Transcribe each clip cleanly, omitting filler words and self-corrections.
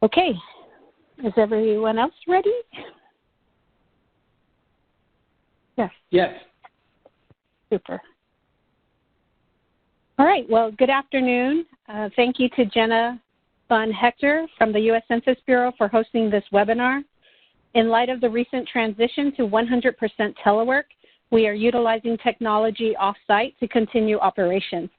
Okay, is everyone else ready? Yes. Yes. Super. All right, well, good afternoon. Thank you to Jenna Von Hector from the U.S. Census Bureau for hosting this webinar. In light of the recent transition to 100% telework, we are utilizing technology off-site to continue operations.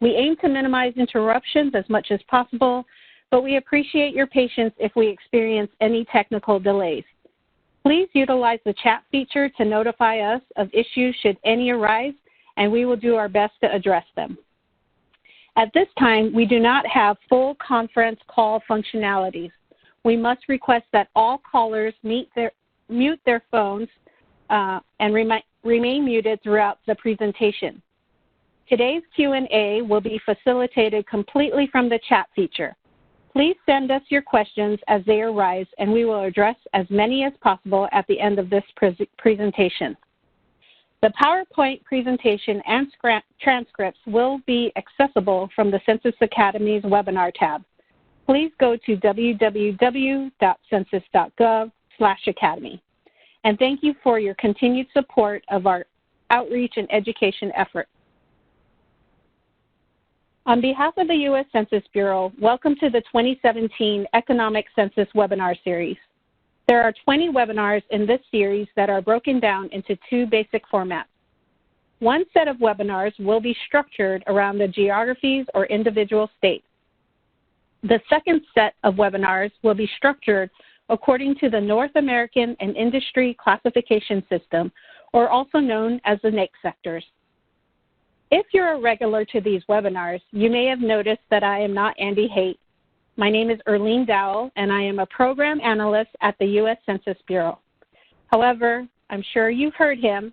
We aim to minimize interruptions as much as possible, but we appreciate your patience if we experience any technical delays. Please utilize the chat feature to notify us of issues should any arise, and we will do our best to address them. At this time, we do not have full conference call functionalities. We must request that all callers mute their phones and remain muted throughout the presentation. Today's Q&A will be facilitated completely from the chat feature. Please send us your questions as they arise, and we will address as many as possible at the end of this presentation. The PowerPoint presentation and transcripts will be accessible from the Census Academy's webinar tab. Please go to www.census.gov/academy. And thank you for your continued support of our outreach and education efforts. On behalf of the U.S. Census Bureau, welcome to the 2017 Economic Census webinar series. There are 20 webinars in this series that are broken down into two basic formats. One set of webinars will be structured around the geographies or individual states. The second set of webinars will be structured according to the North American and Industry Classification System, or also known as the NAICS sectors. If you're a regular to these webinars, you may have noticed that I am not Andy Haight. My name is Erlene Dowell, and I am a program analyst at the U.S. Census Bureau. However, I'm sure you've heard him.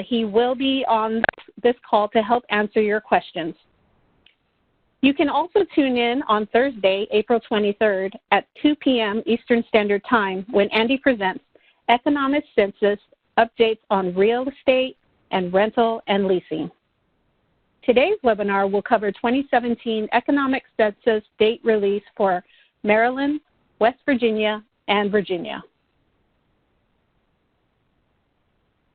He will be on this call to help answer your questions. You can also tune in on Thursday, April 23rd at 2 p.m. Eastern Standard Time when Andy presents Economic Census updates on real estate and rental and leasing. Today's webinar will cover 2017 Economic Census date release for Maryland, West Virginia, and Virginia.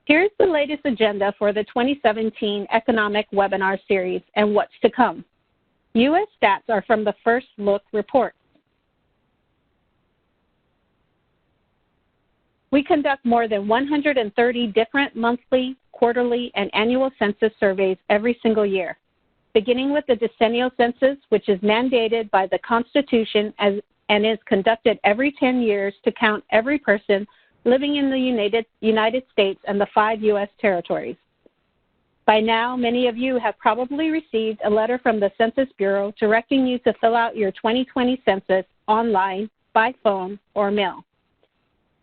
Here's the latest agenda for the 2017 Economic Webinar Series and what's to come. U.S. stats are from the First Look report. We conduct more than 130 different monthly, quarterly, and annual census surveys every single year, beginning with the decennial census, which is mandated by the Constitution and is conducted every 10 years to count every person living in the United States and the 5 U.S. territories. By now, many of you have probably received a letter from the Census Bureau directing you to fill out your 2020 census online, by phone, or mail.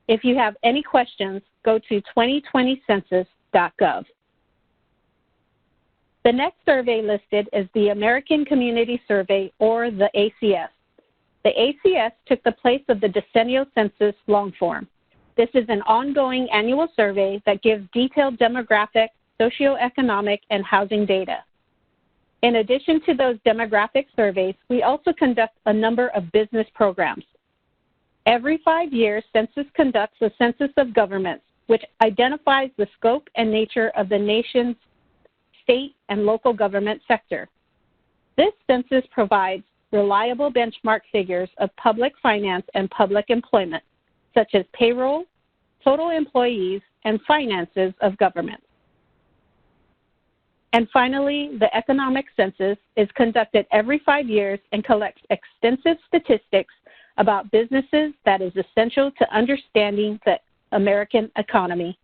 If you have any questions, go to 2020census.gov. The next survey listed is the American Community Survey, or the ACS. The ACS took the place of the decennial census long form. This is an ongoing annual survey that gives detailed demographic, socioeconomic, and housing data. In addition to those demographic surveys, we also conduct a number of business programs. Every 5 years, Census conducts a census of governments, which identifies the scope and nature of the nation's state and local government sector. This census provides reliable benchmark figures of public finance and public employment, such as payroll, total employees, and finances of government. And finally, the Economic Census is conducted every 5 years and collects extensive statistics about businesses that is essential to understanding the American economy.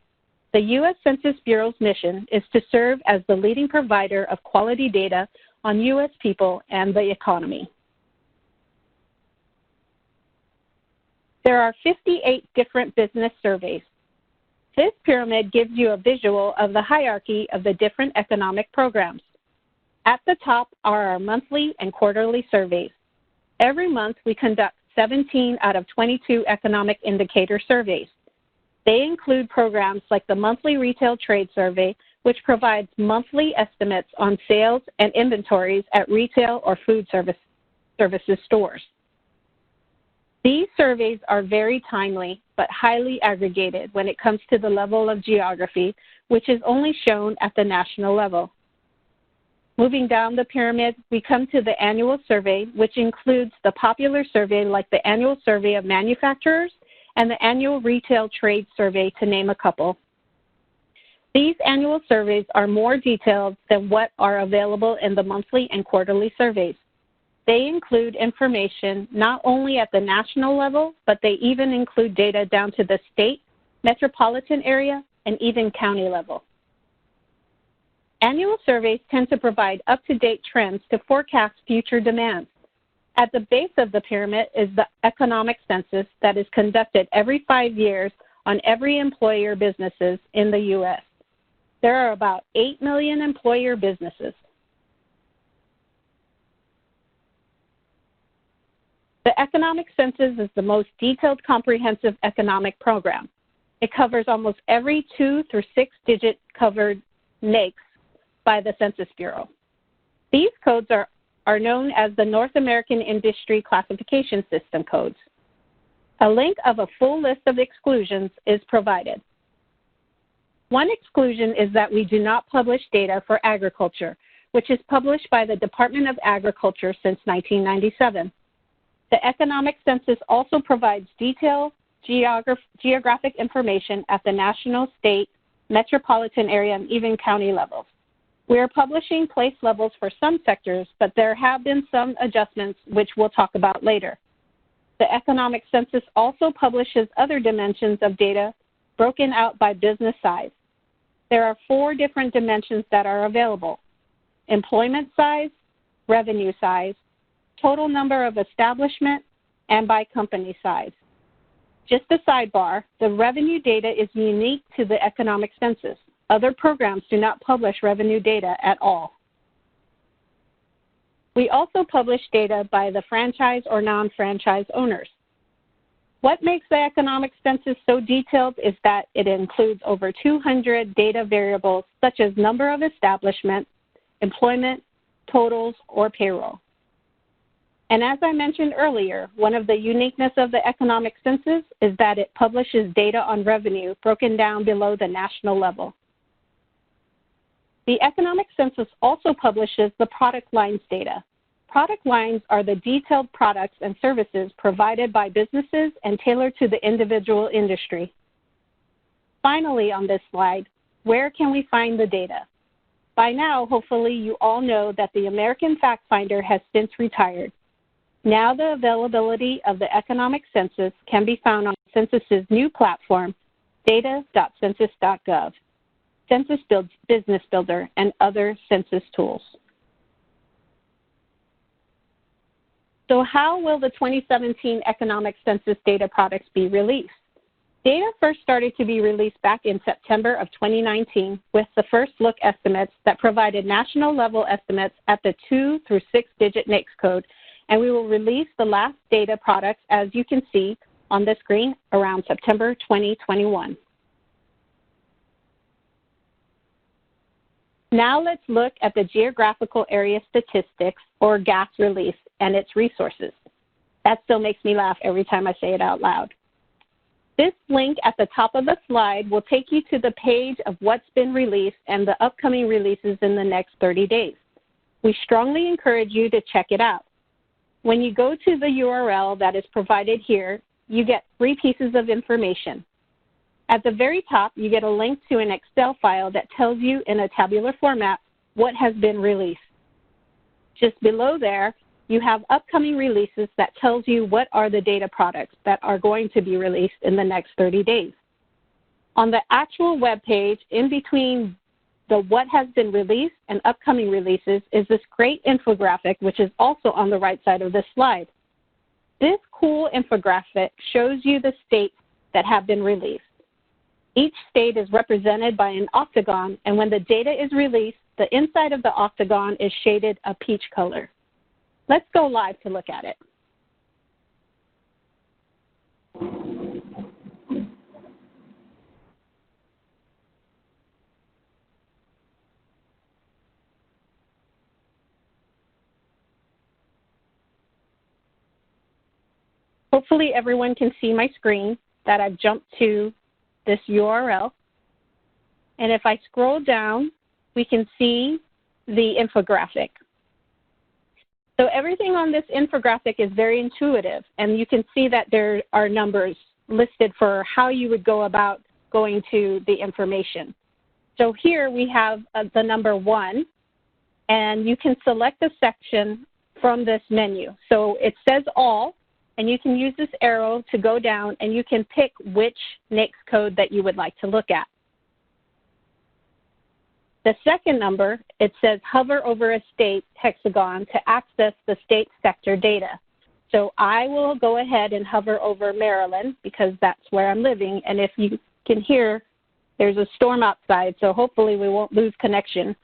The U.S. Census Bureau's mission is to serve as the leading provider of quality data on U.S. people and the economy. There are 58 different business surveys. This pyramid gives you a visual of the hierarchy of the different economic programs. At the top are our monthly and quarterly surveys. Every month, we conduct 17 out of 22 economic indicator surveys. They include programs like the Monthly Retail Trade Survey, which provides monthly estimates on sales and inventories at retail or food services stores. These surveys are very timely but highly aggregated when it comes to the level of geography, which is only shown at the national level. Moving down the pyramid, we come to the annual survey, which includes the popular survey like the annual survey of manufacturers and the annual retail trade survey, to name a couple. These annual surveys are more detailed than what are available in the monthly and quarterly surveys. They include information not only at the national level, but they even include data down to the state, metropolitan area, and even county level. Annual surveys tend to provide up-to-date trends to forecast future demands. At the base of the pyramid is the Economic Census that is conducted every 5 years on every employer businesses in the U.S. There are about 8 million employer businesses. The Economic Census is the most detailed, comprehensive economic program. It covers almost every 2 through 6 digit covered NAICS by the Census Bureau. These codes are known as the North American Industry Classification System codes. A link of a full list of exclusions is provided. One exclusion is that we do not publish data for agriculture, which is published by the Department of Agriculture since 1997. The Economic Census also provides detailed geographic information at the national, state, metropolitan area, and even county levels. We are publishing place levels for some sectors, but there have been some adjustments which we'll talk about later. The Economic Census also publishes other dimensions of data broken out by business size. There are 4 different dimensions that are available: employment size, revenue size, total number of establishment, and by company size. Just a sidebar, the revenue data is unique to the Economic Census. Other programs do not publish revenue data at all. We also publish data by the franchise or non-franchise owners. What makes the Economic Census so detailed is that it includes over 200 data variables such as number of establishments, employment, totals, or payroll. And as I mentioned earlier, one of the uniqueness of the Economic Census is that it publishes data on revenue broken down below the national level. The Economic Census also publishes the product lines data. Product lines are the detailed products and services provided by businesses and tailored to the individual industry. Finally, on this slide, where can we find the data? By now, hopefully you all know that the American Fact Finder has since retired. Now the availability of the Economic Census can be found on Census's new platform, data.census.gov, Census Business Builder, and other census tools. So how will the 2017 Economic Census data products be released? Data first started to be released back in September of 2019 with the first look estimates that provided national level estimates at the 2 through 6 digit NAICS code, and we will release the last data products, as you can see on the screen, around September 2021. Now let's look at the Geographical Area Statistics, or GAS release, and its resources. That still makes me laugh every time I say it out loud. This link at the top of the slide will take you to the page of what's been released and the upcoming releases in the next 30 days. We strongly encourage you to check it out. When you go to the URL that is provided here, you get 3 pieces of information. At the very top, you get a link to an Excel file that tells you in a tabular format what has been released. Just below there, you have upcoming releases that tells you what are the data products that are going to be released in the next 30 days. On the actual web page, in between the what has been released and upcoming releases, is this great infographic, which is also on the right side of this slide. This cool infographic shows you the states that have been released. Each state is represented by an octagon, and when the data is released, the inside of the octagon is shaded a peach color. Let's go live to look at it. Hopefully everyone can see my screen that I've jumped to this URL. And if I scroll down, we can see the infographic. So everything on this infographic is very intuitive, and you can see that there are numbers listed for how you would go about going to the information. So here we have the number 1, and you can select a section from this menu. So it says all, and you can use this arrow to go down, and you can pick which NAICS code that you would like to look at. The second number, it says hover over a state hexagon to access the state sector data. So I will go ahead and hover over Maryland because that's where I'm living. And if you can hear, there's a storm outside, so hopefully we won't lose connection.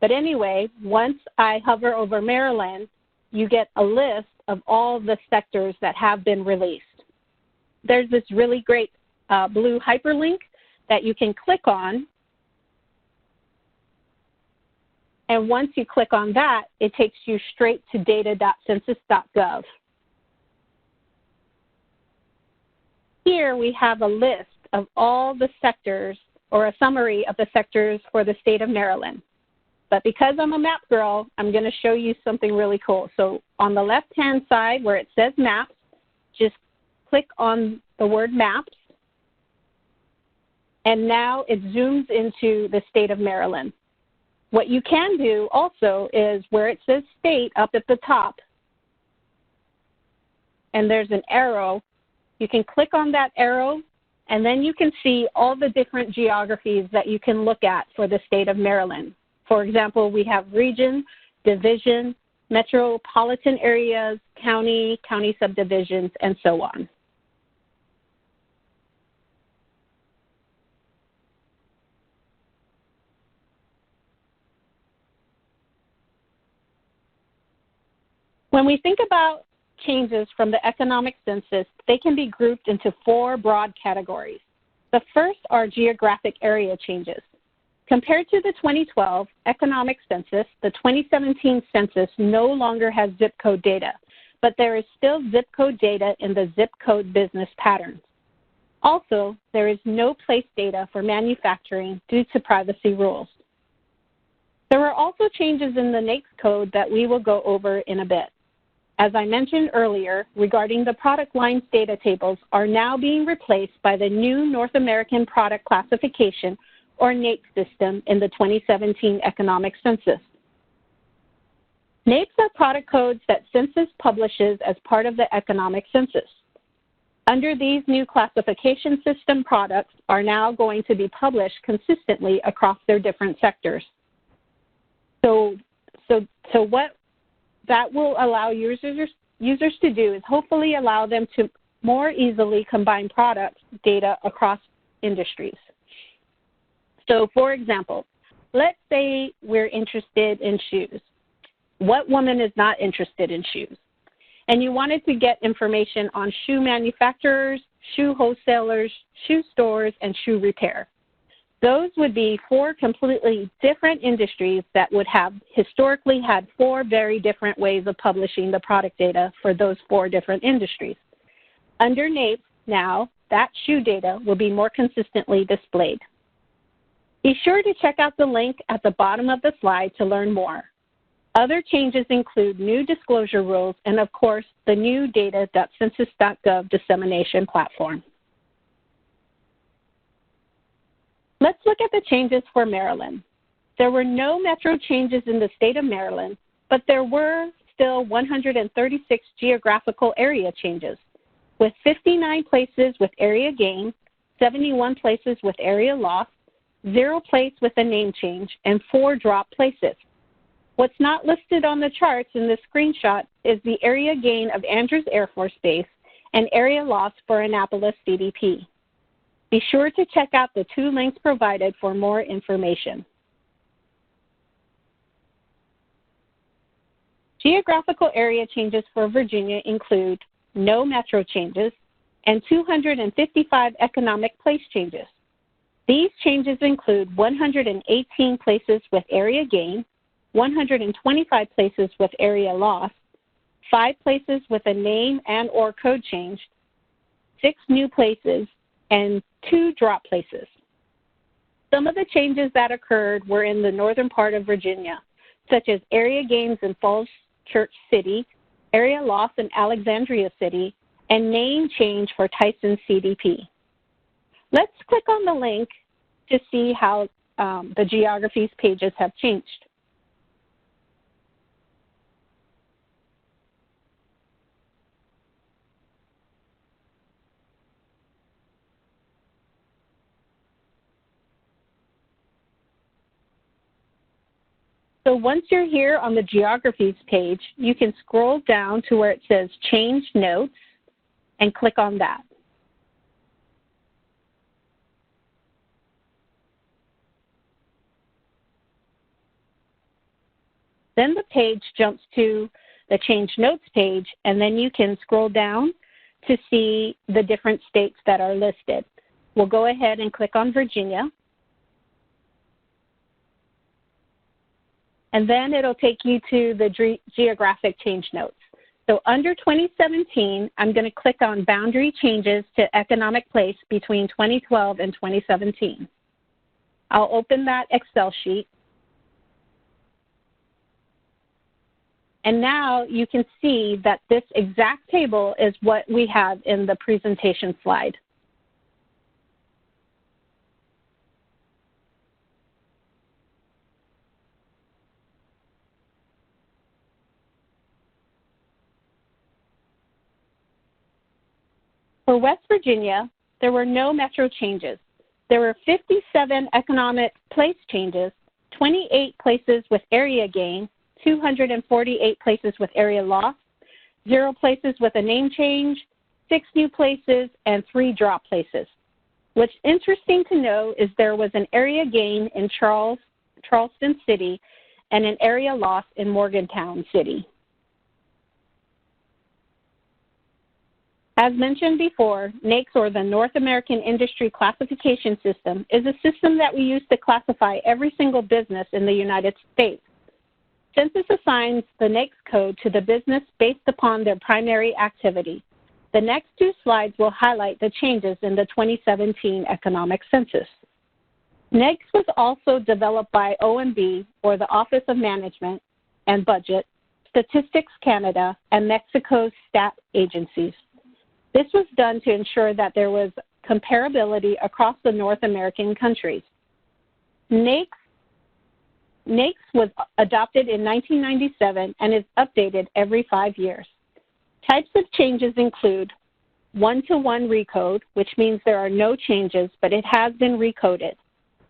But anyway, once I hover over Maryland, you get a list of all the sectors that have been released. There's this really great blue hyperlink that you can click on. And once you click on that, it takes you straight to data.census.gov. Here we have a list of all the sectors, or a summary of the sectors for the state of Maryland. But because I'm a map girl, I'm going to show you something really cool. So on the left-hand side where it says maps, just click on the word maps. And now it zooms into the state of Maryland. What you can do also is where it says state up at the top, and there's an arrow, you can click on that arrow, and then you can see all the different geographies that you can look at for the state of Maryland. For example, we have region, division, metropolitan areas, county, county subdivisions, and so on. When we think about changes from the economic census, they can be grouped into 4 broad categories. The first are geographic area changes. Compared to the 2012 economic census, the 2017 census no longer has zip code data, but there is still zip code data in the zip code business patterns. Also, there is no place data for manufacturing due to privacy rules. There are also changes in the NAICS code that we will go over in a bit. As I mentioned earlier, regarding the product lines data tables are now being replaced by the new North American Product Classification, or NAICS system, in the 2017 economic census. NAICS are product codes that Census publishes as part of the economic census. Under these new classification system, products are now going to be published consistently across their different sectors. So what that will allow users to do is hopefully allow them to more easily combine product data across industries. So for example, let's say we're interested in shoes. What woman is not interested in shoes? And you wanted to get information on shoe manufacturers, shoe wholesalers, shoe stores, and shoe repair. Those would be 4 completely different industries that would have historically had 4 very different ways of publishing the product data for those 4 different industries. Under NAICS now, that shoe data will be more consistently displayed. Be sure to check out the link at the bottom of the slide to learn more. Other changes include new disclosure rules and, of course, the new data.census.gov dissemination platform. Let's look at the changes for Maryland. There were no metro changes in the state of Maryland, but there were still 136 geographical area changes, with 59 places with area gain, 71 places with area loss, 0 place with a name change, and 4 drop places. What's not listed on the charts in this screenshot is the area gain of Andrews Air Force Base and area loss for Annapolis CDP. Be sure to check out the 2 links provided for more information. Geographical area changes for Virginia include no metro changes and 255 economic place changes. These changes include 118 places with area gain, 125 places with area loss, 5 places with a name and or code change, 6 new places, and 2 drop places. Some of the changes that occurred were in the northern part of Virginia, such as area gains in Falls Church City, area loss in Alexandria City, and name change for Tyson CDP. Let's click on the link to see how the geographies pages have changed. So once you're here on the geographies page, you can scroll down to where it says Change Notes and click on that. Then the page jumps to the Change Notes page, and then you can scroll down to see the different states that are listed. We'll go ahead and click on Virginia. And then it'll take you to the geographic change notes. So under 2017, I'm going to click on boundary changes to economic place between 2012 and 2017. I'll open that Excel sheet. And now you can see that this exact table is what we have in the presentation slide. For West Virginia, there were no metro changes. There were 57 economic place changes, 28 places with area gain, 248 places with area loss, 0 places with a name change, 6 new places, and 3 drop places. What's interesting to know is there was an area gain in Charleston City and an area loss in Morgantown City. As mentioned before, NAICS, or the North American Industry Classification System, is a system that we use to classify every single business in the United States. Census assigns the NAICS code to the business based upon their primary activity. The next 2 slides will highlight the changes in the 2017 Economic Census. NAICS was also developed by OMB, or the Office of Management and Budget, Statistics Canada, and Mexico's STAT agencies. This was done to ensure that there was comparability across the North American countries. NAICS was adopted in 1997 and is updated every 5 years. Types of changes include one-to-one recode, which means there are no changes, but it has been recoded.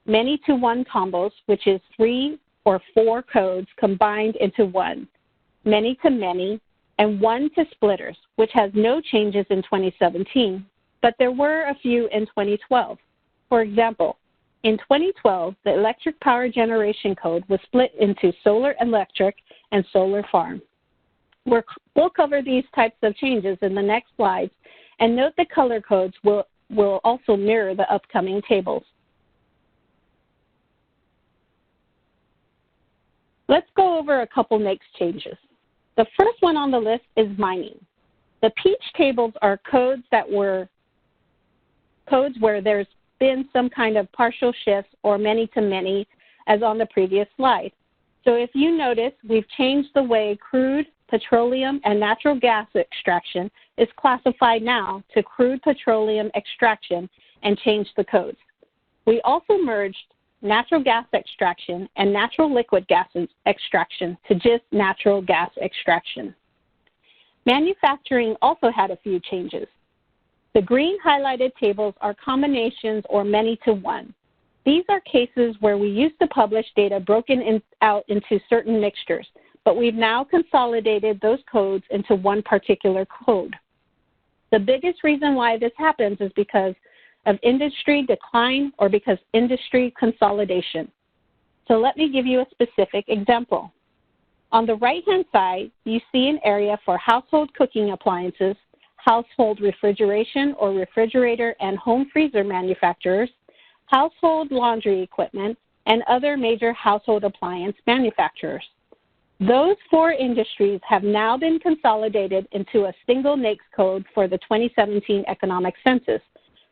Many-to-one combos, which is 3 or 4 codes combined into one. Many-to-many, and one-to-splitters, which has no changes in 2017, but there were a few in 2012. For example, in 2012, the electric power generation code was split into solar electric and solar farm. We'll cover these types of changes in the next slides, and note the color codes will also mirror the upcoming tables. Let's go over a couple NAICS changes. The first one on the list is mining. The peach tables are codes where there's been some kind of partial shifts or many-to-many, as on the previous slide. So if you notice, we've changed the way crude, petroleum, and natural gas extraction is classified now to crude petroleum extraction and changed the codes. We also merged natural gas extraction and natural liquid gas extraction to just natural gas extraction. Manufacturing also had a few changes. The green highlighted tables are combinations or many-to-one. These are cases where we used to publish data broken out into certain mixtures, but we've now consolidated those codes into one particular code. The biggest reason why this happens is because of industry decline or because industry consolidation. So let me give you a specific example. On the right-hand side, you see an area for household cooking appliances, household refrigeration or refrigerator and home freezer manufacturers, household laundry equipment, and other major household appliance manufacturers. Those 4 industries have now been consolidated into a single NAICS code for the 2017 Economic Census,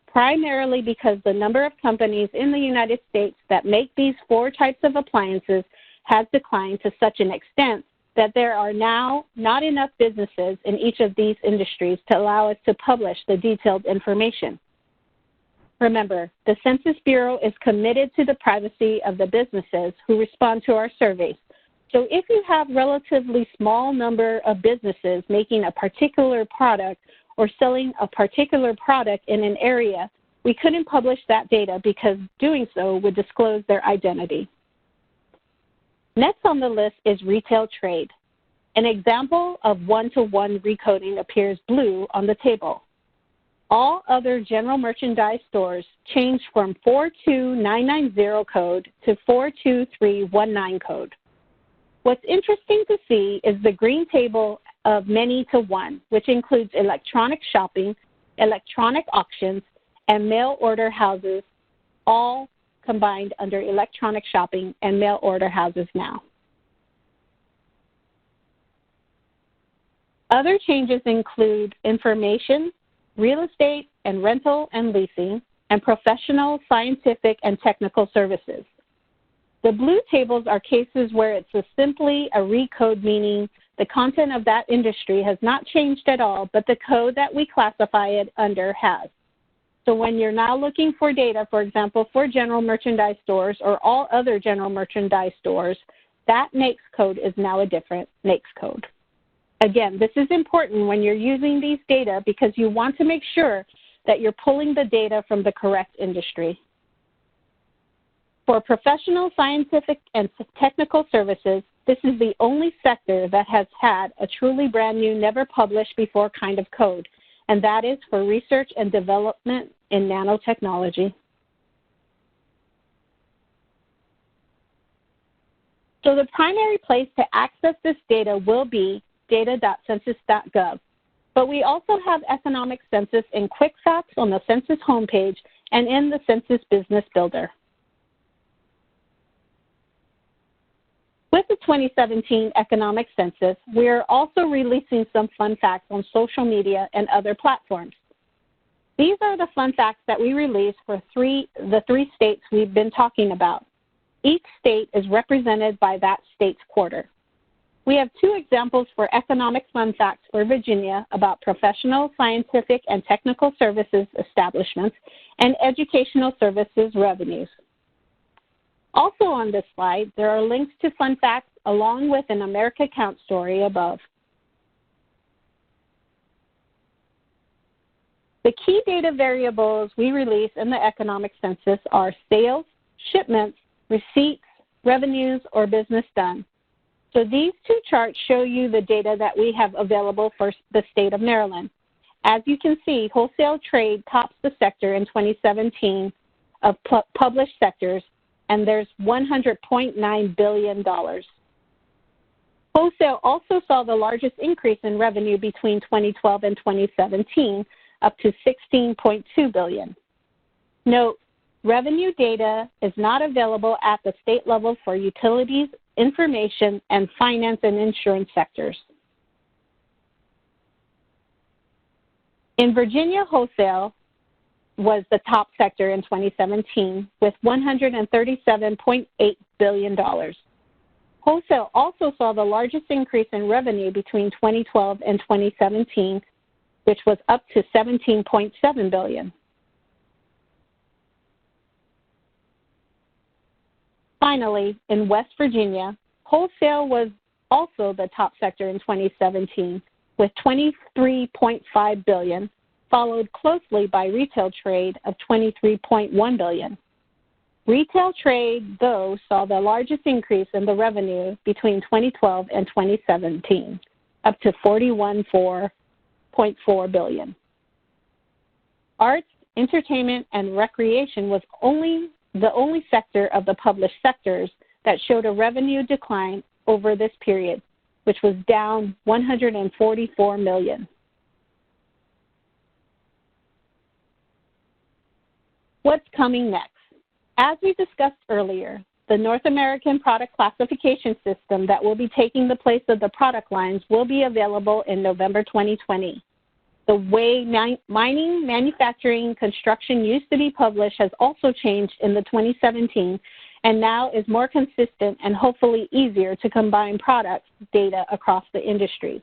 primarily because the number of companies in the United States that make these 4 types of appliances has declined to such an extent that there are now not enough businesses in each of these industries to allow us to publish the detailed information. Remember, the Census Bureau is committed to the privacy of the businesses who respond to our surveys. So if you have relatively small number of businesses making a particular product or selling a particular product in an area, we couldn't publish that data because doing so would disclose their identity. Next on the list is retail trade. An example of one-to-one recoding appears blue on the table. All other general merchandise stores changed from 42990 code to 42319 code. What's interesting to see is the green table of many to one, which includes electronic shopping, electronic auctions, and mail order houses, all combined under electronic shopping and mail order houses now. Other changes include information, real estate and rental and leasing, and professional, scientific, and technical services. The blue tables are cases where it's simply a recode, meaning the content of that industry has not changed at all, but the code that we classify it under has. So when you're now looking for data, for example, for general merchandise stores or all other general merchandise stores, that NAICS code is now a different NAICS code. Again, this is important when you're using these data because you want to make sure that you're pulling the data from the correct industry. For professional, scientific, and technical services, this is the only sector that has had a truly brand new, never published before kind of code, and that is for research and development in nanotechnology. So the primary place to access this data will be data.census.gov, but we also have Economic Census in Quick Facts on the Census homepage and in the Census Business Builder. With the 2017 Economic Census, we are also releasing some fun facts on social media and other platforms. These are the fun facts that we release for the three states we've been talking about. Each state is represented by that state's quarter. We have 2 examples for economic fun facts for Virginia about professional, scientific, and technical services establishments and educational services revenues. Also on this slide, there are links to fun facts along with an America Count story above. The key data variables we release in the Economic Census are sales, shipments, receipts, revenues, or business done. So these 2 charts show you the data that we have available for the state of Maryland. As you can see, wholesale trade tops the sector in 2017 of published sectors, and there's $100.9 billion. Wholesale also saw the largest increase in revenue between 2012 and 2017, up to $16.2 billion. Note, revenue data is not available at the state level for utilities, information, and finance and insurance sectors. In Virginia, wholesale was the top sector in 2017 with $137.8 billion. Wholesale also saw the largest increase in revenue between 2012 and 2017, which was up to $17.7 billion. Finally, in West Virginia, wholesale was also the top sector in 2017 with $23.5 billion, followed closely by retail trade of $23.1 billion. Retail trade, though, saw the largest increase in the revenue between 2012 and 2017, up to $41.4 billion. Arts, entertainment, and recreation was the only sector of the published sectors that showed a revenue decline over this period, which was down $144 million. What's coming next? As we discussed earlier, the North American Product Classification System that will be taking the place of the product lines will be available in November 2020. The way mining, manufacturing, construction used to be published has also changed in the 2017 and now is more consistent and hopefully easier to combine product data across the industries.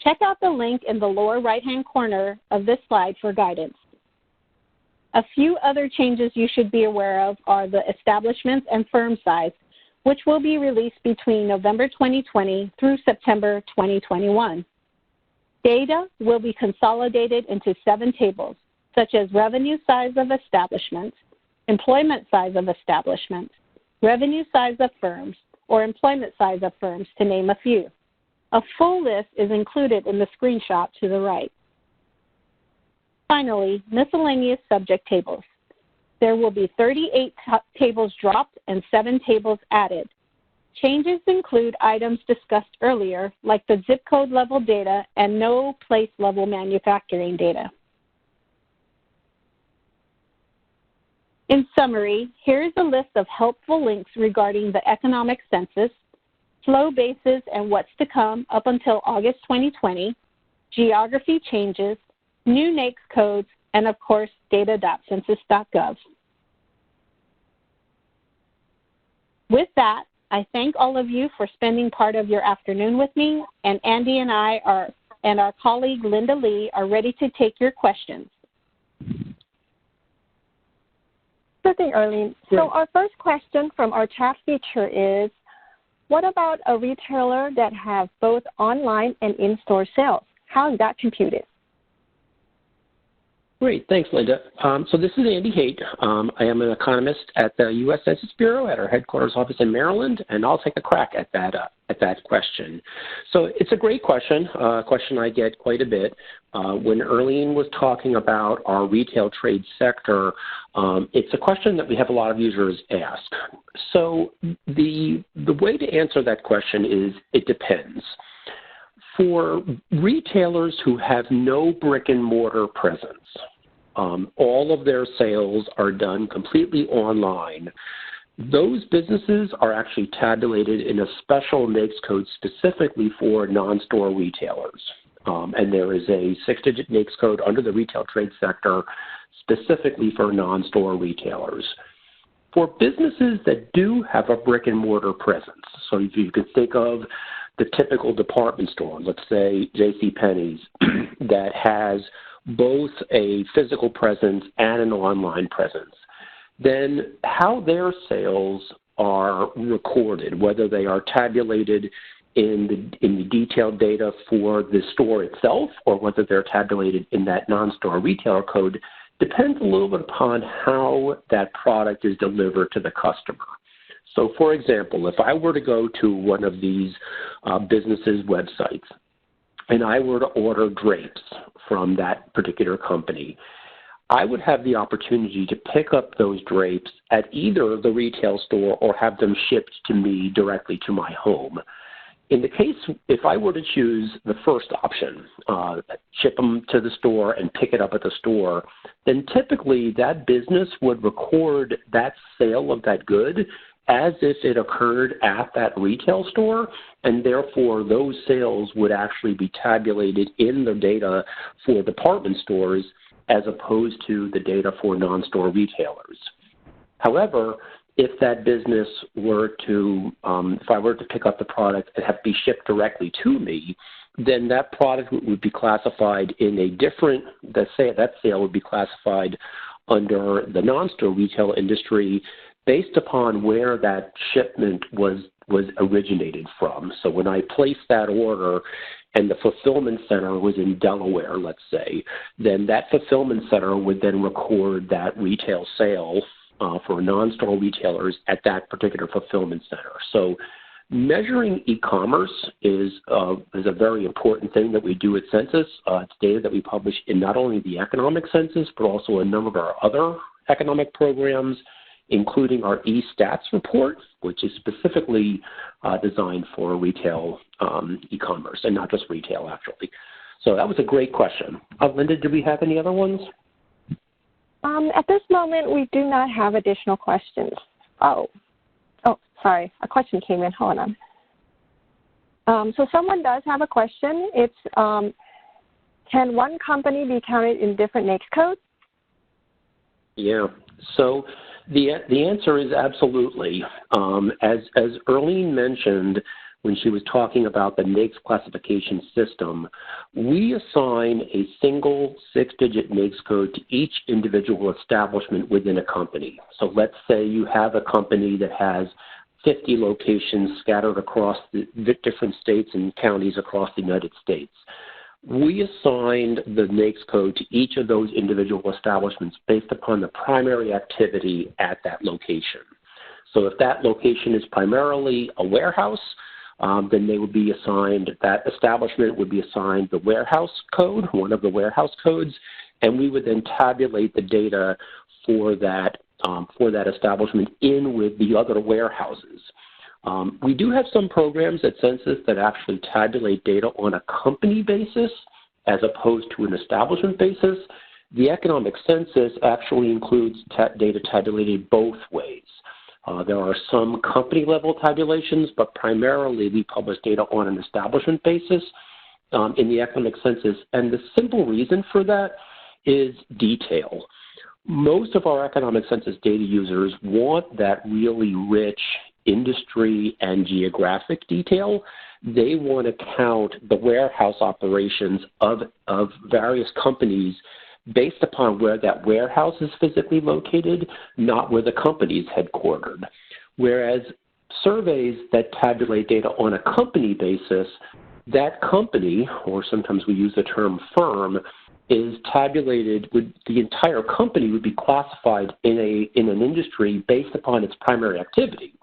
Check out the link in the lower right-hand corner of this slide for guidance. A few other changes you should be aware of are the establishments and firm size, which will be released between November 2020 through September 2021. Data will be consolidated into 7 tables, such as revenue size of establishments, employment size of establishments, revenue size of firms, or employment size of firms, to name a few. A full list is included in the screenshot to the right. Finally, miscellaneous subject tables. There will be 38 tables dropped and 7 tables added. Changes include items discussed earlier, like the zip code level data and no place level manufacturing data. In summary, here is a list of helpful links regarding the Economic Census, flow bases and what's to come up until August 2020, geography changes, new NAICS codes, and of course, data.census.gov. With that, I thank all of you for spending part of your afternoon with me, and Andy and and our colleague Linda Lee are ready to take your questions. Good thing, Arlene. So our first question from our chat feature is, what about a retailer that has both online and in-store sales? How is that computed? Great, thanks, Linda. So this is Andy Haight. I am an economist at the U.S. Census Bureau at our headquarters office in Maryland, and I'll take a crack at that question. So it's a great question, a question I get quite a bit. When Arlene was talking about our retail trade sector, it's a question that we have a lot of users ask. So the way to answer that question is it depends. For retailers who have no brick and mortar presence, all of their sales are done completely online. Those businesses are actually tabulated in a special NAICS code specifically for non-store retailers. And there is a 6-digit NAICS code under the retail trade sector specifically for non-store retailers. For businesses that do have a brick and mortar presence, so if you could think of the typical department store, let's say JCPenney's, that has both a physical presence and an online presence, then how their sales are recorded, whether they are tabulated in the detailed data for the store itself or whether they're tabulated in that non-store retailer code, depends a little bit upon how that product is delivered to the customer. So, for example, if I were to go to one of these businesses' websites and I were to order drapes from that particular company, I would have the opportunity to pick up those drapes at either the retail store or have them shipped to me directly to my home. In the case, if I were to choose the first option, ship them to the store and pick it up at the store, then typically that business would record that sale of that good as if it occurred at that retail store, and therefore those sales would actually be tabulated in the data for department stores as opposed to the data for non-store retailers. However, if that business were to, if I were to pick up the product and have it be shipped directly to me, then that product would be classified in a different, that sale would be classified under the non-store retail industry based upon where that shipment was originated from. So when I placed that order and the fulfillment center was in Delaware, let's say, then that fulfillment center would then record that retail sale for non-store retailers at that particular fulfillment center. So measuring e-commerce is a very important thing that we do at Census. It's data that we publish in not only the Economic Census, but also a number of our other economic programs, including our e-stats report, which is specifically designed for retail e-commerce, and not just retail, actually. So that was a great question. Linda, do we have any other ones? At this moment, we do not have additional questions. Oh, sorry, a question came in. Hold on. So someone does have a question. It's, can one company be counted in different NAICS codes? Yeah. So the answer is absolutely. As Earlene mentioned when she was talking about the NAICS classification system, we assign a single 6-digit NAICS code to each individual establishment within a company. So let's say you have a company that has 50 locations scattered across the different states and counties across the United States. We assigned the NAICS code to each of those individual establishments based upon the primary activity at that location. So if that location is primarily a warehouse, then they would be assigned, that establishment would be assigned the warehouse code, one of the warehouse codes, and we would then tabulate the data for that establishment in with the other warehouses. We do have some programs at Census that actually tabulate data on a company basis as opposed to an establishment basis. The Economic Census actually includes data tabulated both ways. There are some company-level tabulations, but primarily we publish data on an establishment basis in the Economic Census, and the simple reason for that is detail. Most of our Economic Census data users want that really rich industry and geographic detail. They want to count the warehouse operations of various companies based upon where that warehouse is physically located, not where the company is headquartered. Whereas surveys that tabulate data on a company basis, that company, or sometimes we use the term firm, is tabulated, the entire company would be classified in an industry based upon its primary activity.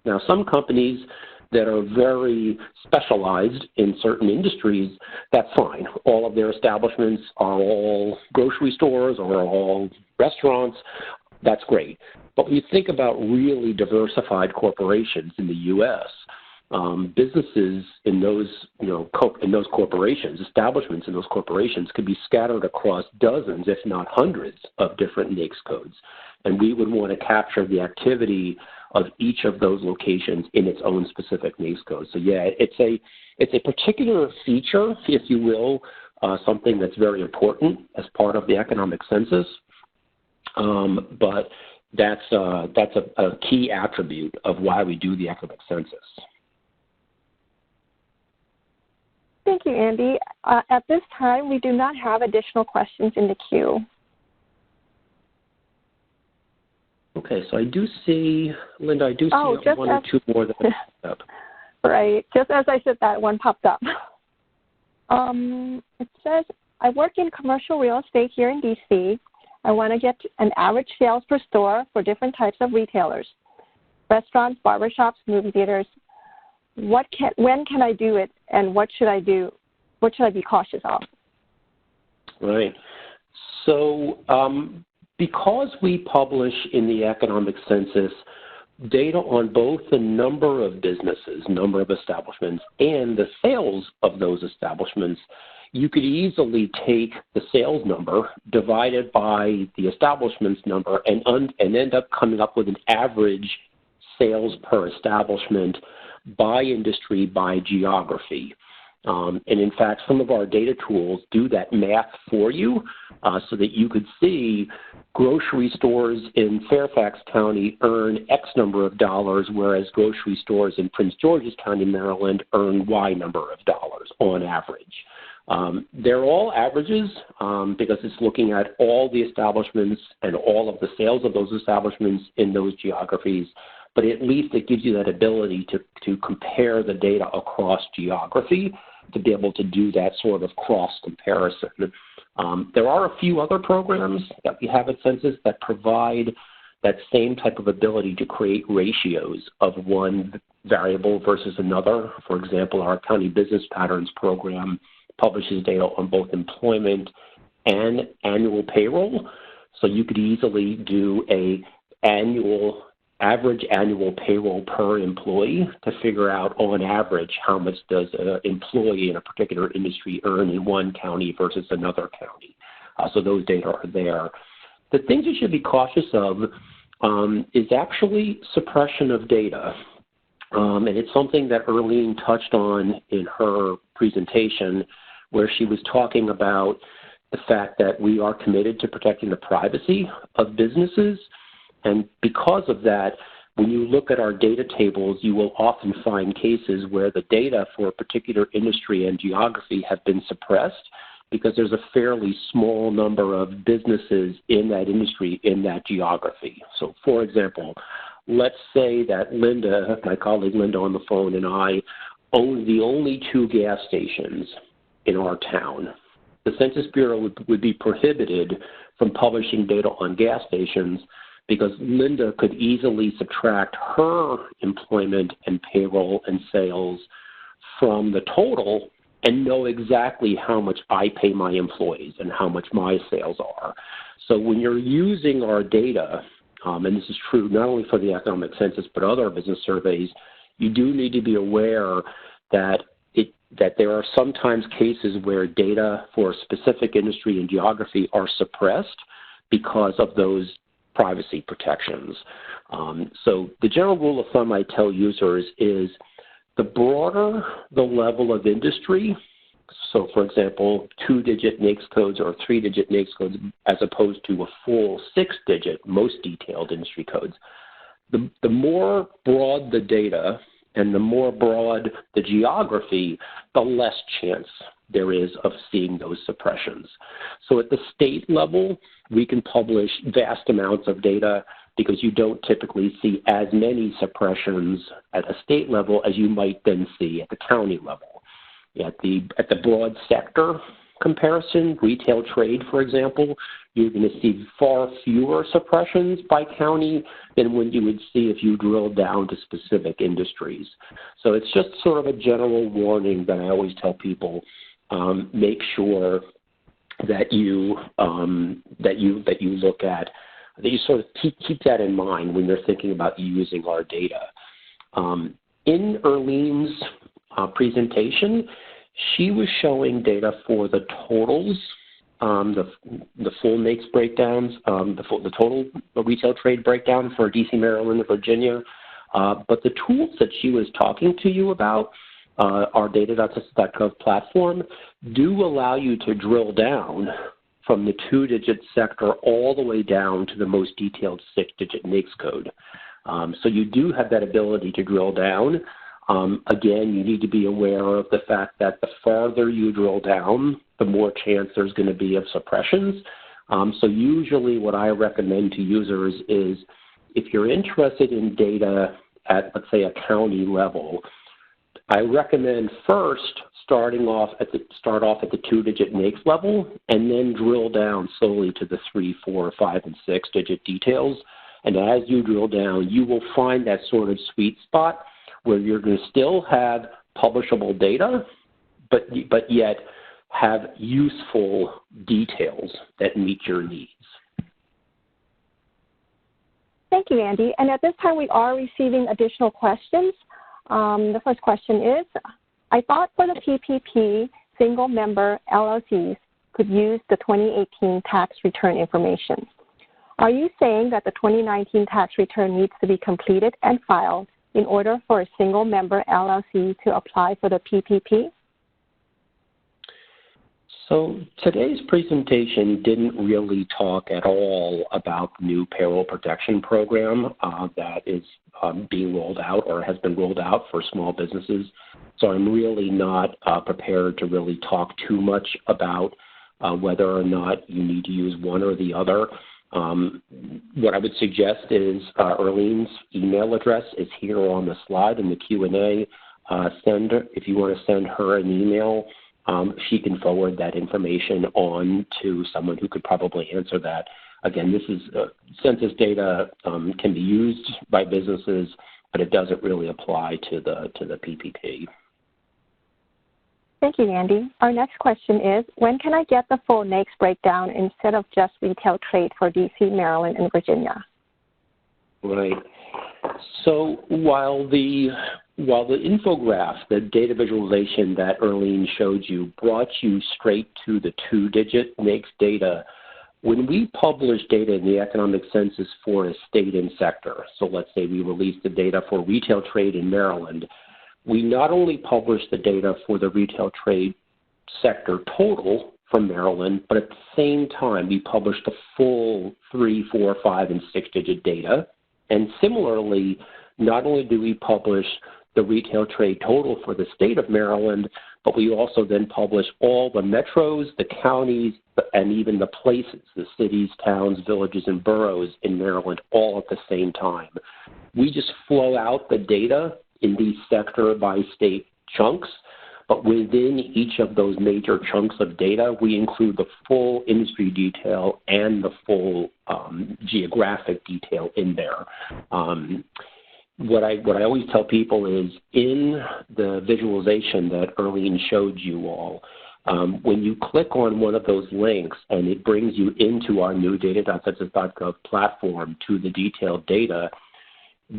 Now, some companies that are very specialized in certain industries, that's fine. All of their establishments are all grocery stores or all restaurants. That's great. But when you think about really diversified corporations in the U.S., businesses in those, in those corporations, establishments in those corporations could be scattered across dozens, if not hundreds, of different NAICS codes. And we would want to capture the activity of each of those locations in its own specific NAICS code. So yeah, it's a particular feature, if you will, something that's very important as part of the Economic Census. But that's a key attribute of why we do the Economic Census. Thank you, Andy. At this time, we do not have additional questions in the queue. Okay, so I do see, Linda, one or two more that popped up. Right, just as I said that, one popped up. It says, I work in commercial real estate here in D.C. I want to get an average sales per store for different types of retailers, restaurants, barbershops, movie theaters. When can I do it, and what should I do? What should I be cautious of? Right. So because we publish in the Economic Census data on both the number of businesses, number of establishments, and the sales of those establishments, you could easily take the sales number divided by the establishment's number and end up coming up with an average sales per establishment by industry, by geography. And in fact, some of our data tools do that math for you so that you could see grocery stores in Fairfax County earn X number of dollars, whereas grocery stores in Prince George's County, Maryland earn Y number of dollars on average. They're all averages because it's looking at all the establishments and all of the sales of those establishments in those geographies. But at least it gives you that ability to compare the data across geography to be able to do that sort of cross comparison. There are a few other programs that we have at Census that provide that same type of ability to create ratios of one variable versus another. For example, our County Business Patterns program publishes data on both employment and annual payroll. So you could easily do average annual payroll per employee to figure out on average how much does an employee in a particular industry earn in one county versus another county. So those data are there. The things you should be cautious of is actually suppression of data. And it's something that Earlene touched on in her presentation, where she was talking about the fact that we are committed to protecting the privacy of businesses. And because of that, when you look at our data tables, you will often find cases where the data for a particular industry and geography have been suppressed because there's a fairly small number of businesses in that industry, in that geography. So, for example, let's say that Linda, my colleague Linda on the phone, and I own the only 2 gas stations in our town. The Census Bureau would be prohibited from publishing data on gas stations because Linda could easily subtract her employment and payroll and sales from the total and know exactly how much I pay my employees and how much my sales are. So when you're using our data, and this is true not only for the Economic Census but other business surveys, you do need to be aware that there are sometimes cases where data for a specific industry and geography are suppressed because of those privacy protections. So the general rule of thumb I tell users is the broader the level of industry, so for example, 2-digit NAICS codes or 3-digit NAICS codes as opposed to a full 6-digit, most detailed industry codes, the more broad the data and the more broad the geography, the less chance there is of seeing those suppressions. So at the state level, we can publish vast amounts of data because you don't typically see as many suppressions at a state level as you might then see at the county level. At the broad sector comparison, retail trade, for example, you're going to see far fewer suppressions by county than what you would see if you drill down to specific industries. So it's just sort of a general warning that I always tell people, make sure that you look at, that you sort of keep that in mind when you're thinking about using our data. In Earlene's presentation, she was showing data for the totals, the full NAICS breakdowns, the total retail trade breakdown for DC, Maryland, and Virginia. But the tools that she was talking to you about, our data.census.gov platform, do allow you to drill down from the 2-digit sector all the way down to the most detailed 6-digit NAICS code. So you do have that ability to drill down. Again, you need to be aware of the fact that the farther you drill down, the more chance there's going to be of suppressions. So usually what I recommend to users is if you're interested in data at, let's say, a county level, I recommend first start off at the 2-digit NAICS level and then drill down slowly to the 3, 4, 5, and 6-digit details. And as you drill down, you will find that sort of sweet spot where you're going to still have publishable data, but yet have useful details that meet your needs. Thank you, Andy. And at this time, we are receiving additional questions. The first question is, I thought for the PPP, single-member LLCs could use the 2018 tax return information. Are you saying that the 2019 tax return needs to be completed and filed in order for a single-member LLC to apply for the PPP? So today's presentation didn't really talk at all about the new payroll protection program that is being rolled out or has been rolled out for small businesses. So I'm really not prepared to really talk too much about whether or not you need to use one or the other. What I would suggest is Earlene's email address is here on the slide in the Q&A. If you want to send her an email, she can forward that information on to someone who could probably answer that. Again, this is census data can be used by businesses, but it doesn't really apply to the PPP. Thank you, Andy. Our next question is, when can I get the full NAICS breakdown instead of just retail trade for DC, Maryland, and Virginia? Right. So while the infograph, the data visualization that Earlene showed you, brought you straight to the 2-digit NAICS data, When we publish data in the Economic Census for a state and sector, so let's say we release the data for retail trade in Maryland, we not only publish the data for the retail trade sector total from Maryland, but at the same time we publish the full 3, 4, 5, and 6-digit data. And similarly, not only do we publish the retail trade total for the state of Maryland, but we also then publish all the metros, the counties, and even the places, the cities, towns, villages, and boroughs in Maryland all at the same time. We just flow out the data in these sector by state chunks, but within each of those major chunks of data, we include the full industry detail and the full geographic detail in there. What I always tell people is in the visualization that Earlene showed you all, when you click on one of those links and it brings you into our new data.census.gov platform to the detailed data,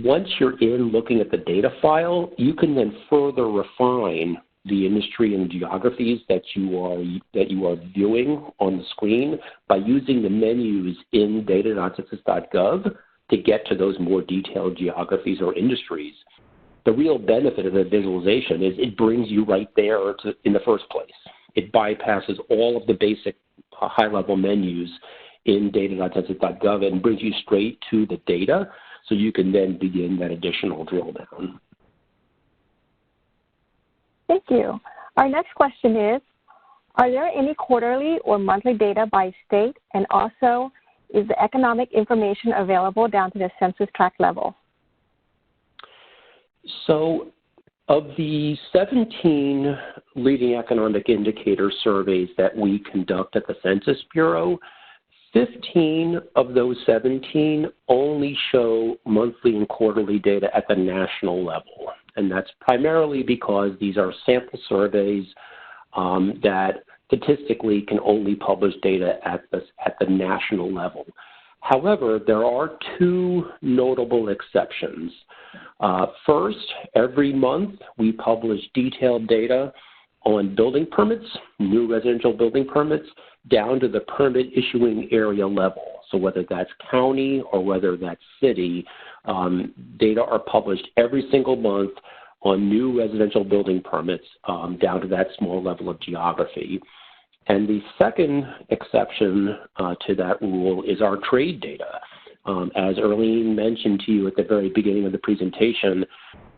once you're in looking at the data file, you can then further refine the industry and geographies that you are viewing on the screen by using the menus in data.census.gov to get to those more detailed geographies or industries. The real benefit of the visualization is it brings you right there in the first place. It bypasses all of the basic high-level menus in data.census.gov and brings you straight to the data so you can then begin that additional drill down. Thank you. Our next question is, are there any quarterly or monthly data by state, and also is the economic information available down to the census tract level? So of the 17 leading economic indicator surveys that we conduct at the Census Bureau, 15 of those 17 only show monthly and quarterly data at the national level. And that's primarily because these are sample surveys that statistically can only publish data at the national level. However, there are two notable exceptions. First, every month we publish detailed data on building permits, new residential building permits, down to the permit issuing area level. So whether that's county or whether that's city, data are published every single month on new residential building permits down to that small level of geography. And the second exception to that rule is our trade data. As Earlene mentioned to you at the very beginning of the presentation,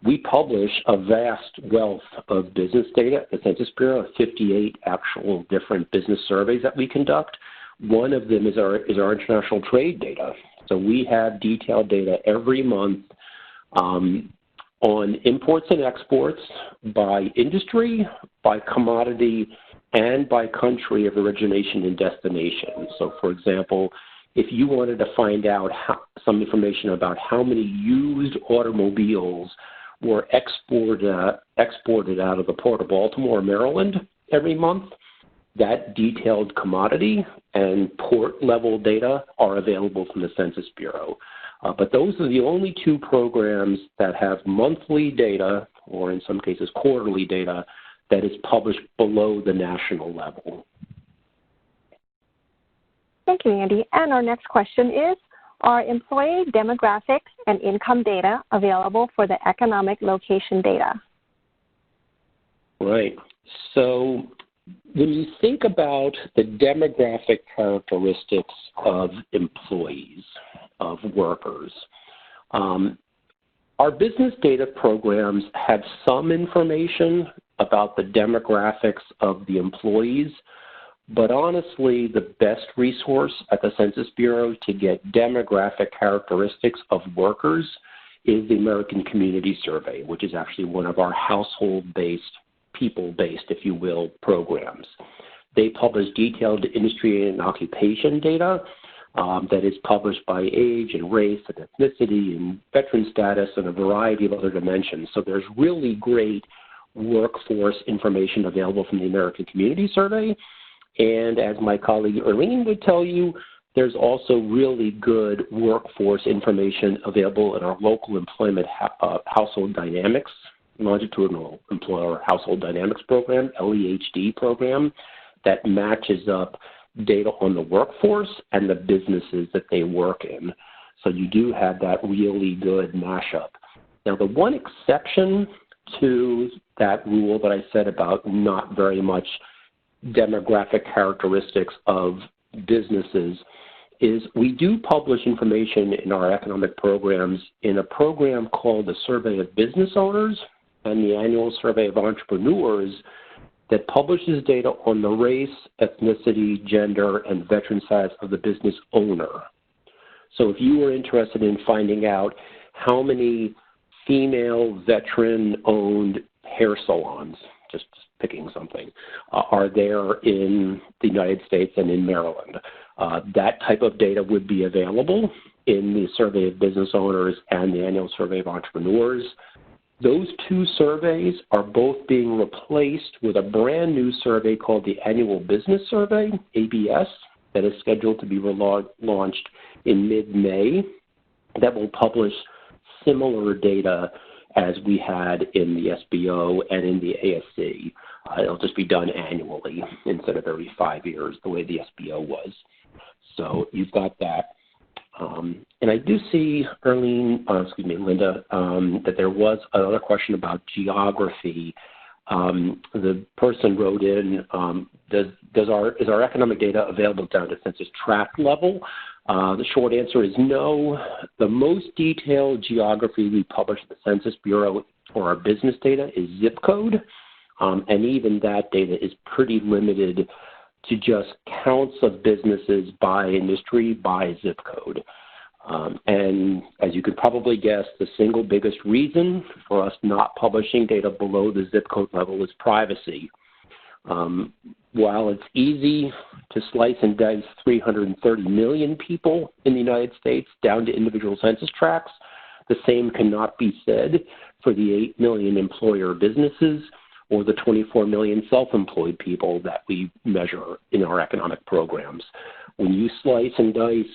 we publish a vast wealth of business data at the Census Bureau, 58 actual different business surveys that we conduct. One of them is our international trade data. So we have detailed data every month on imports and exports by industry, by commodity, and by country of origination and destination. So, for example, if you wanted to find out some information about how many used automobiles were exported out of the Port of Baltimore, Maryland, every month, that detailed commodity and port-level data are available from the Census Bureau. But those are the only two programs that have monthly data, or in some cases quarterly data, that is published below the national level. Thank you, Andy. And our next question is, are employee demographics and income data available for the economic location data? Right. So when you think about the demographic characteristics of employees, of workers, our business data programs have some information about the demographics of the employees, but honestly, the best resource at the Census Bureau to get demographic characteristics of workers is the American Community Survey, which is actually one of our household-based, people-based, if you will, programs. They publish detailed industry and occupation data that is published by age and race and ethnicity and veteran status and a variety of other dimensions. So there's really great workforce information available from the American Community Survey. And as my colleague Earlene would tell you, there's also really good workforce information available in our local employment household dynamics, longitudinal employer household dynamics program, LEHD program, that matches up data on the workforce and the businesses that they work in. So you do have that really good mashup. Now, the one exception to that rule that I said about not very much demographic characteristics of businesses is we do publish information in our economic programs in a program called the Survey of Business Owners and the Annual Survey of Entrepreneurs that publishes data on the race, ethnicity, gender, and veteran status of the business owner. So if you were interested in finding out how many female veteran-owned hair salons, just picking something, are there in the United States and in Maryland, that type of data would be available in the Survey of Business Owners and the Annual Survey of Entrepreneurs. Those two surveys are both being replaced with a brand new survey called the Annual Business Survey, ABS, that is scheduled to be launched in mid-May that will publish similar data as we had in the SBO and in the ASC. It'll just be done annually instead of every 5 years, the way the SBO was. So you've got that. And I do see, Linda, that there was another question about geography. The person wrote in, is our economic data available down to census tract level? The short answer is no. The most detailed geography we publish at the Census Bureau for our business data is zip code, and even that data is pretty limited to just counts of businesses by industry, by zip code. And as you could probably guess, the single biggest reason for us not publishing data below the zip code level is privacy. While it's easy to slice and dice 330 million people in the United States down to individual census tracts, the same cannot be said for the 8 million employer businesses or the 24 million self-employed people that we measure in our economic programs. When you slice and dice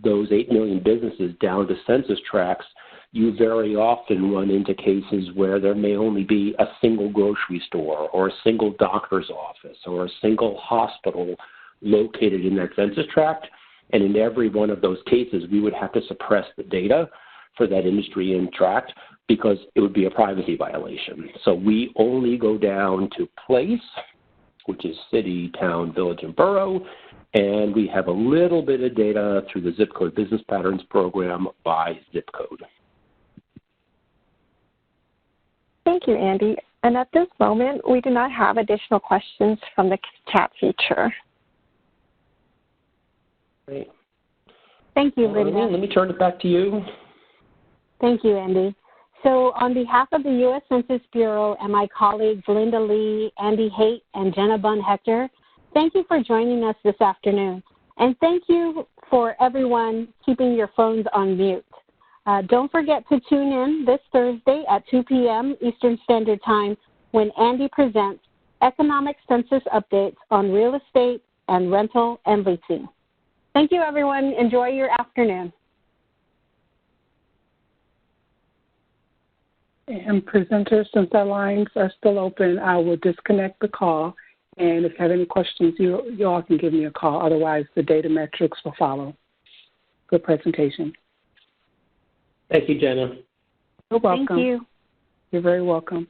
those 8 million businesses down to census tracts, you very often run into cases where there may only be a single grocery store or a single doctor's office or a single hospital located in that census tract. And in every one of those cases, we would have to suppress the data for that industry and tract because it would be a privacy violation. So we only go down to place, which is city, town, village, and borough, and we have a little bit of data through the Zip Code Business Patterns program by zip code. Thank you, Andy. And at this moment, we do not have additional questions from the chat feature. Great. Thank you, Linda. Let me turn it back to you. Thank you, Andy. So on behalf of the U.S. Census Bureau and my colleagues Linda Lee, Andy Haight, and Jenna Bunn-Hector, thank you for joining us this afternoon. And thank you for everyone keeping your phones on mute. Don't forget to tune in this Thursday at 2 p.m. Eastern Standard Time when Andy presents Economic Census updates on real estate and rental and leasing. Thank you, everyone. Enjoy your afternoon. And presenters, since our lines are still open, I will disconnect the call. And if you have any questions, you all can give me a call. Otherwise, the data metrics will follow. Good presentation. Thank you, Jenna. You're welcome. Thank you. You're very welcome.